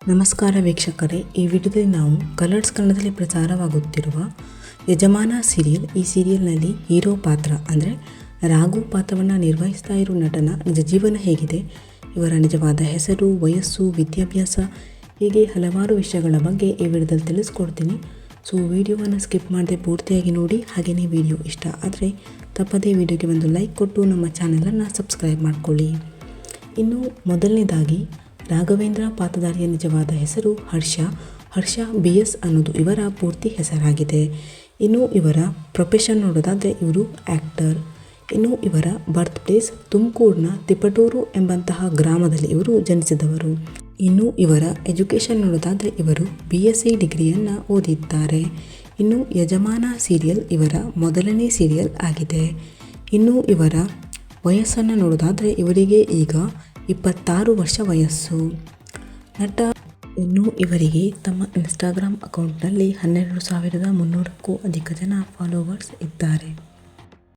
ನಮಸ್ಕಾರ ವೀಕ್ಷಕರೇ, ಈ ವಿಡಿಯೋದಲ್ಲಿ ನಾವು ಕಲರ್ಸ್ ಕನ್ನಡದಲ್ಲಿ ಪ್ರಚಾರವಾಗುತ್ತಿರುವ ಯಜಮಾನ ಸೀರಿಯಲ್. ಈ ಸೀರಿಯಲ್ನಲ್ಲಿ ಹೀರೋ ಪಾತ್ರ ಅಂದರೆ ರಾಘು ಪಾತ್ರವನ್ನು ನಿರ್ವಹಿಸ್ತಾ ಇರೋ ನಟನ ನಿಜ ಜೀವನ ಹೇಗಿದೆ, ಇವರ ನಿಜವಾದ ಹೆಸರು, ವಯಸ್ಸು, ವಿದ್ಯಾಭ್ಯಾಸ, ಹೀಗೆ ಹಲವಾರು ವಿಷಯಗಳ ಬಗ್ಗೆ ಈ ವಿಡಿಯೋದಲ್ಲಿ ತಿಳಿಸ್ಕೊಡ್ತೀನಿ. ಸೊ ವಿಡಿಯೋವನ್ನು ಸ್ಕಿಪ್ ಮಾಡದೆ ಪೂರ್ತಿಯಾಗಿ ನೋಡಿ. ಹಾಗೆಯೇ ವಿಡಿಯೋ ಇಷ್ಟ ಆದರೆ ತಪ್ಪದೇ ವಿಡಿಯೋಗೆ ಒಂದು ಲೈಕ್ ಕೊಟ್ಟು ನಮ್ಮ ಚಾನಲನ್ನು ಸಬ್ಸ್ಕ್ರೈಬ್ ಮಾಡಿಕೊಳ್ಳಿ. ಇನ್ನು ಮೊದಲನೇದಾಗಿ ರಾಘವೇಂದ್ರ ಪಾತ್ರಧಾರಿಯ ನಿಜವಾದ ಹೆಸರು ಹರ್ಷ BS ಅನ್ನೋದು ಇವರ ಪೂರ್ತಿ ಹೆಸರಾಗಿದೆ. ಇನ್ನು ಇವರ ಪ್ರೊಫೆಷನ್ ನೋಡೋದಾದರೆ ಇವರು ಆ್ಯಕ್ಟರ್. ಇನ್ನು ಇವರ ಬರ್ತ್ ಪ್ಲೇಸ್ ತುಮಕೂರಿನ ತಿಪಟೂರು ಎಂಬಂತಹ ಗ್ರಾಮದಲ್ಲಿ ಇವರು ಜನಿಸಿದವರು. ಇನ್ನು ಇವರ ಎಜುಕೇಷನ್ ನೋಡೋದಾದರೆ ಇವರು BSc ಡಿಗ್ರಿಯನ್ನು ಓದಿದ್ದಾರೆ. ಇನ್ನು ಯಜಮಾನ ಸೀರಿಯಲ್ ಇವರ ಮೊದಲನೇ ಸೀರಿಯಲ್ ಆಗಿದೆ. ಇನ್ನು ಇವರ ವಯಸ್ಸನ್ನು ನೋಡೋದಾದರೆ ಇವರಿಗೆ ಈಗ 26 ವರ್ಷ ವಯಸ್ಸು. ನಟ ಇನ್ನು ಇವರಿಗೆ ತಮ್ಮ ಇನ್ಸ್ಟಾಗ್ರಾಮ್ ಅಕೌಂಟ್ನಲ್ಲಿ 12,300ಕ್ಕೂ ಅಧಿಕ ಜನ ಫಾಲೋವರ್ಸ್ ಇದ್ದಾರೆ.